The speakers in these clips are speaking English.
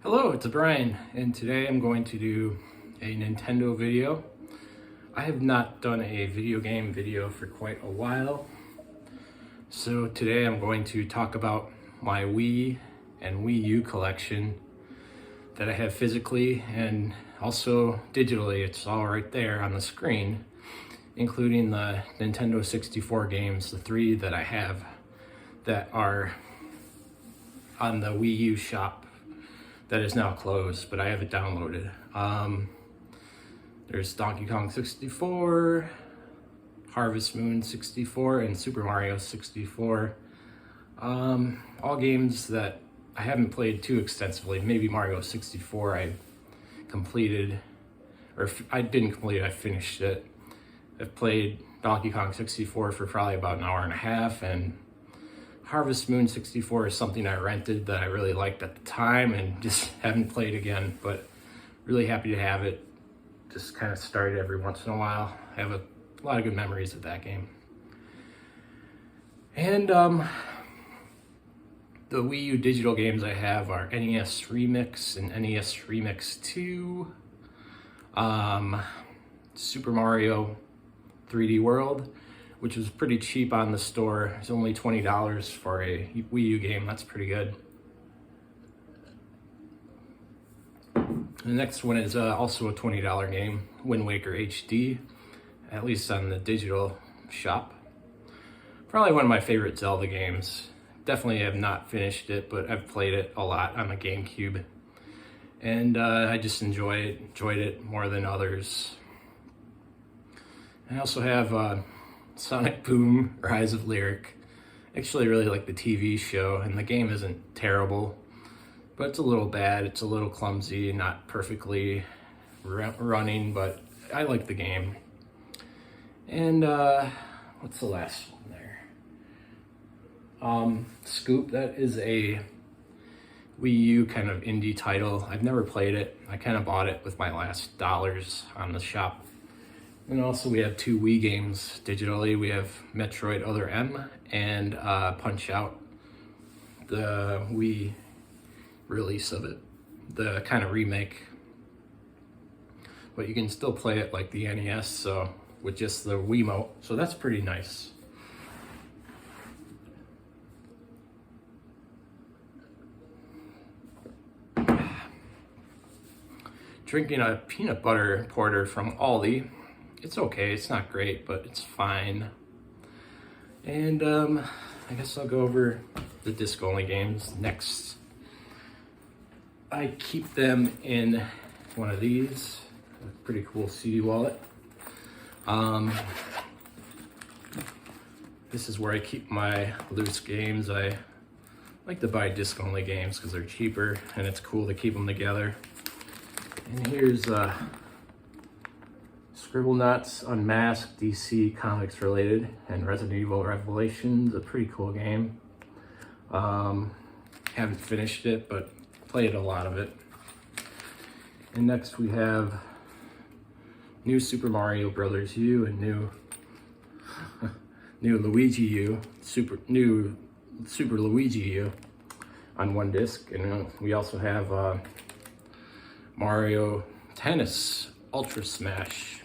Hello, it's Brian, and today I'm going to do a Nintendo video. I have not done a video game video for quite a while, so today I'm going to talk about my Wii and Wii U collection that I have physically and also digitally. It's all right there on the screen, including the Nintendo 64 games, the 3 that I have that are on the Wii U shop that is now closed, but I have it downloaded. There's Donkey Kong 64, Harvest Moon 64, and Super Mario 64. All games that I haven't played too extensively. Maybe Mario 64 I completed, or I didn't complete it, I finished it. I've played Donkey Kong 64 for probably about an hour and a half, and Harvest Moon 64 is something I rented that I really liked at the time and just haven't played again, but really happy to have it. Just kind of start it every once in a while. I have a lot of good memories of that game. And the Wii U digital games I have are NES Remix and NES Remix 2, Super Mario 3D World, which was pretty cheap on the store. It's only $20 for a Wii U game. That's pretty good. The next one is also a $20 game, Wind Waker HD, at least on the digital shop. Probably one of my favorite Zelda games. Definitely have not finished it, but I've played it a lot on the GameCube. And I just enjoyed it more than others. I also have Sonic Boom, Rise of Lyric. Actually, I really like the TV show, and the game isn't terrible, but it's a little bad. It's a little clumsy, not perfectly running, but I like the game. And what's the last one there? Scoop, that is a Wii U kind of indie title. I've never played it. I kind of bought it with my last dollars on the shop. And also we have 2 Wii games digitally. We have Metroid Other M and Punch-Out!, the Wii release of it, the kind of remake. But you can still play it like the NES, so with just the Wiimote, so that's pretty nice. Drinking a peanut butter porter from Aldi. It's okay, it's not great, but it's fine. And I guess I'll go over the disc-only games next. I keep them in one of these, a pretty cool CD wallet. This is where I keep my loose games. I like to buy disc-only games because they're cheaper and it's cool to keep them together. And here's Scribblenauts Unmasked, DC Comics related, and Resident Evil Revelations, a pretty cool game. Haven't finished it, but played a lot of it. And next we have new Super Mario Brothers U and new Luigi U, new Super Luigi U on one disc. And we also have Mario Tennis Ultra Smash.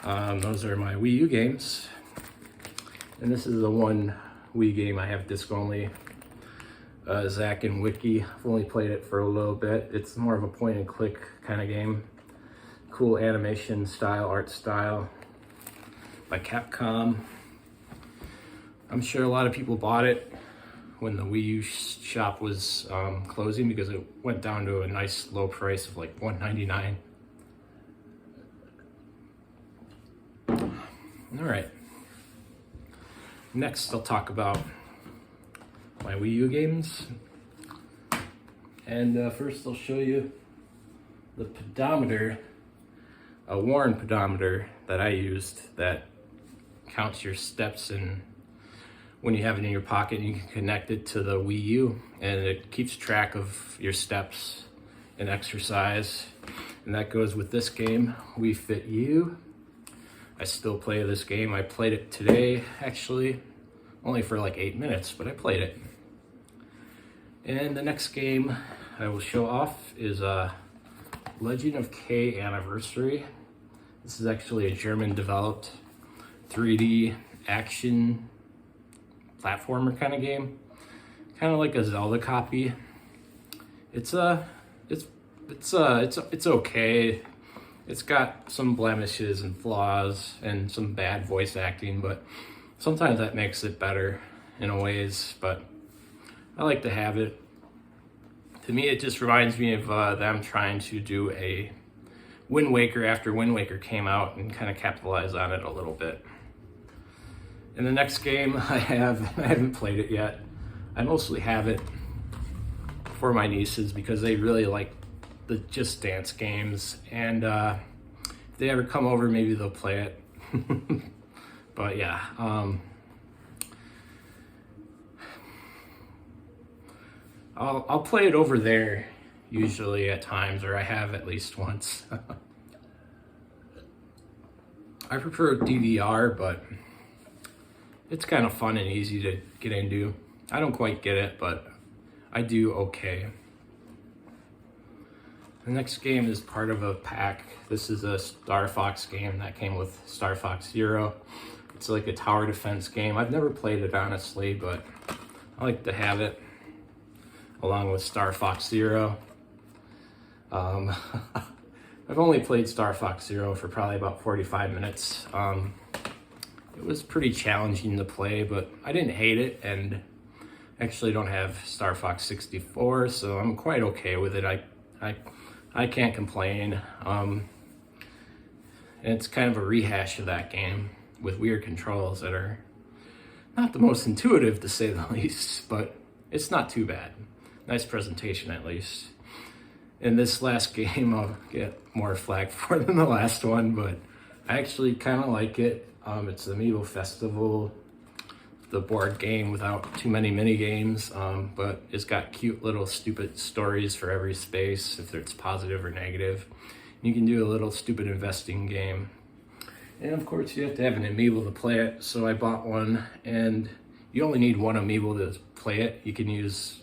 Those are my Wii U games. And this is the one Wii game I have disc only. Zack and Wiki. I've only played it for a little bit. It's more of a point and click kind of game. Cool animation style, art style by Capcom. I'm sure a lot of people bought it when the Wii U shop was closing because it went down to a nice low price of like $1.99. All right. Next, I'll talk about my Wii U games. And first, I'll show you the pedometer, a Warren pedometer that I used that counts your steps, and when you have it in your pocket, you can connect it to the Wii U, and it keeps track of your steps and exercise. And that goes with this game, Wii Fit U. I still play this game. I played it today, actually, only for like 8 minutes, but I played it. And the next game I will show off is Legend of K Anniversary. This is actually a German developed 3D action platformer kind of game. Kind of like a Zelda copy. It's okay. It's got some blemishes and flaws and some bad voice acting, but sometimes that makes it better in a ways, but I like to have it. To me, it just reminds me of them trying to do a Wind Waker after Wind Waker came out and kind of capitalize on it a little bit. And the next game I haven't played it yet. I mostly have it for my nieces because they really like the Just Dance games, and if they ever come over, maybe they'll play it. But yeah, I'll play it over there usually at times, or I have at least once. I prefer DVR, but it's kind of fun and easy to get into. I don't quite get it, but I do okay. The next game is part of a pack. This is a Star Fox game that came with Star Fox Zero. It's like a tower defense game. I've never played it, honestly, but I like to have it along with Star Fox Zero. I've only played Star Fox Zero for probably about 45 minutes. It was pretty challenging to play, but I didn't hate it, and actually don't have Star Fox 64, so I'm quite okay with it. I can't complain. And it's kind of a rehash of that game with weird controls that are not the most intuitive, to say the least, but it's not too bad. Nice presentation, at least. In this last game, I'll get more flack for than the last one, but I actually kind of like it. It's the Amiibo Festival, the board game without too many mini games, but it's got cute little stupid stories for every space, if it's positive or negative. You can do a little stupid investing game. And of course you have to have an Amiibo to play it, so I bought one, and you only need one Amiibo to play it. You can use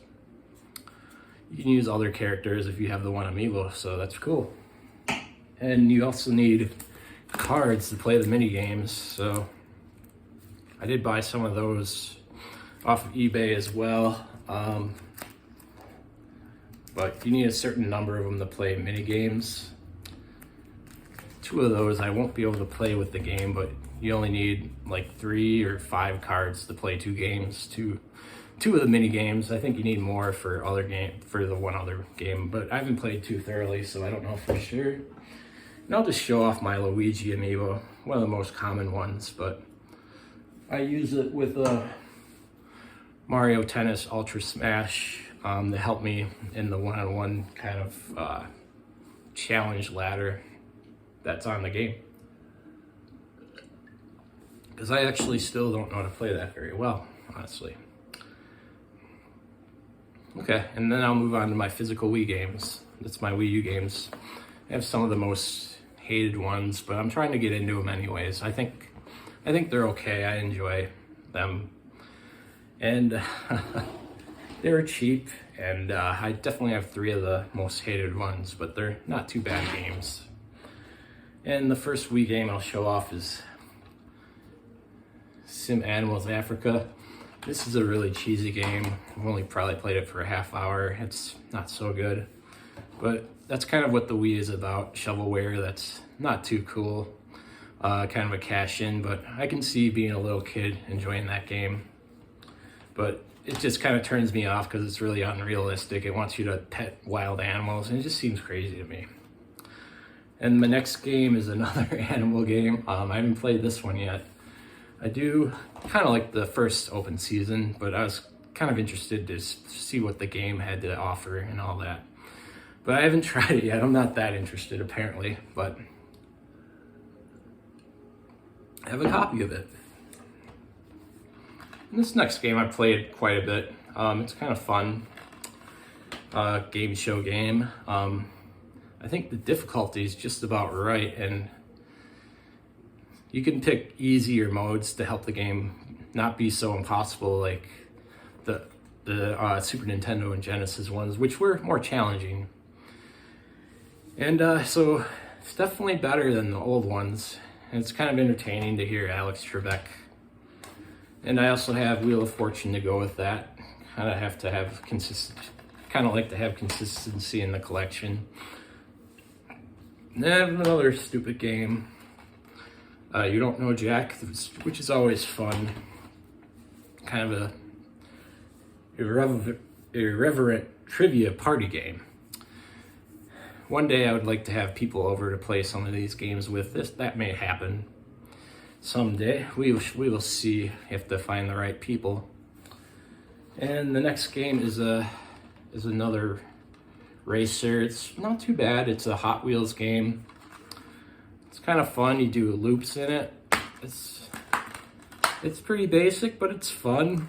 other characters if you have the one Amiibo, so that's cool. And you also need cards to play the mini games, so I did buy some of those off of eBay as well. But you need a certain number of them to play mini games. 2 of those I won't be able to play with the game, but you only need like 3 or 5 cards to play 2 games. Two of the mini games. I think you need more for the one other game, but I haven't played too thoroughly, so I don't know for sure. And I'll just show off my Luigi Amiibo, one of the most common ones, but I use it with Mario Tennis Ultra Smash to help me in the one-on-one kind of challenge ladder that's on the game. Because I actually still don't know how to play that very well, honestly. Okay, and then I'll move on to my physical Wii games. That's my Wii U games. I have some of the most hated ones, but I'm trying to get into them anyways. I think they're okay. I enjoy them, and they were cheap, and I definitely have 3 of the most hated ones, but they're not too bad games. And the first Wii game I'll show off is Sim Animals Africa. This is a really cheesy game. I've only probably played it for a half hour. It's not so good, but that's kind of what the Wii is about. Shovelware that's not too cool. Kind of a cash-in, but I can see being a little kid enjoying that game. But it just kind of turns me off because it's really unrealistic. It wants you to pet wild animals, and it just seems crazy to me. And my next game is another animal game. I haven't played this one yet. I do kind of like the first open season, but I was kind of interested to see what the game had to offer and all that. But I haven't tried it yet. I'm not that interested, apparently, but I have a copy of it. And this next game I played quite a bit. It's kind of fun. Game show game. I think the difficulty is just about right, and you can pick easier modes to help the game not be so impossible like the Super Nintendo and Genesis ones, which were more challenging. And so it's definitely better than the old ones. And it's kind of entertaining to hear Alex Trebek. And I also have Wheel of Fortune to go with that. Kind of have to have like to have consistency in the collection. And I have another stupid game. You Don't Know Jack, which is always fun. Kind of a irreverent trivia party game. One day I would like to have people over to play some of these games with. That may happen someday. We will see. You have to find the right people. And the next game is another racer. It's not too bad. It's a Hot Wheels game. It's kind of fun. You do loops in it. It's pretty basic, but it's fun.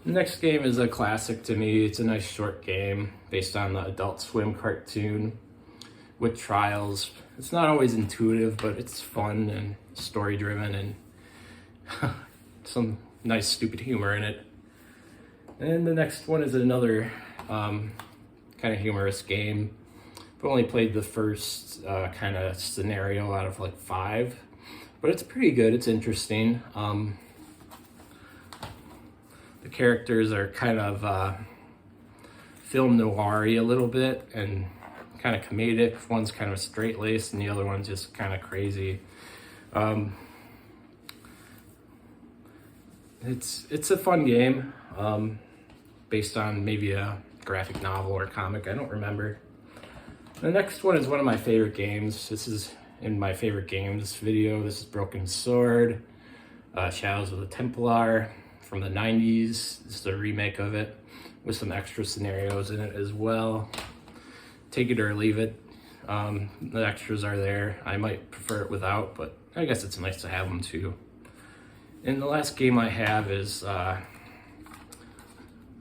The next game is a classic to me. It's a nice short game based on the Adult Swim cartoon with trials. It's not always intuitive, but it's fun and story driven and some nice stupid humor in it. And the next one is another kind of humorous game. I've only played the first kind of scenario out of like 5, but it's pretty good. It's interesting. The characters are kind of film noir-y a little bit and kind of comedic. One's kind of straight-laced and the other one's just kind of crazy. It's a fun game based on maybe a graphic novel or comic. I don't remember. The next one is one of my favorite games. This is in my favorite games video. This is Broken Sword, Shadows of the Templar from the 90s. This is a remake of it with some extra scenarios in it as well. Take it or leave it. The extras are there. I might prefer it without, but I guess it's nice to have them too. And the last game I have is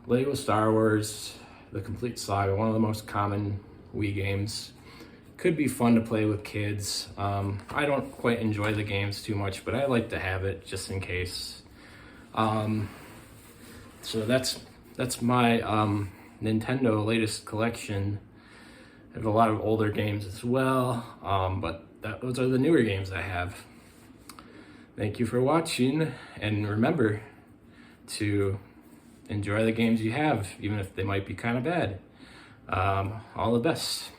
Lego Star Wars, The Complete Saga, one of the most common Wii games. Could be fun to play with kids. I don't quite enjoy the games too much, but I like to have it just in case. So that's my Nintendo latest collection. I have a lot of older games as well, but those are the newer games I have. Thank you for watching, and remember to enjoy the games you have, even if they might be kind of bad. All the best.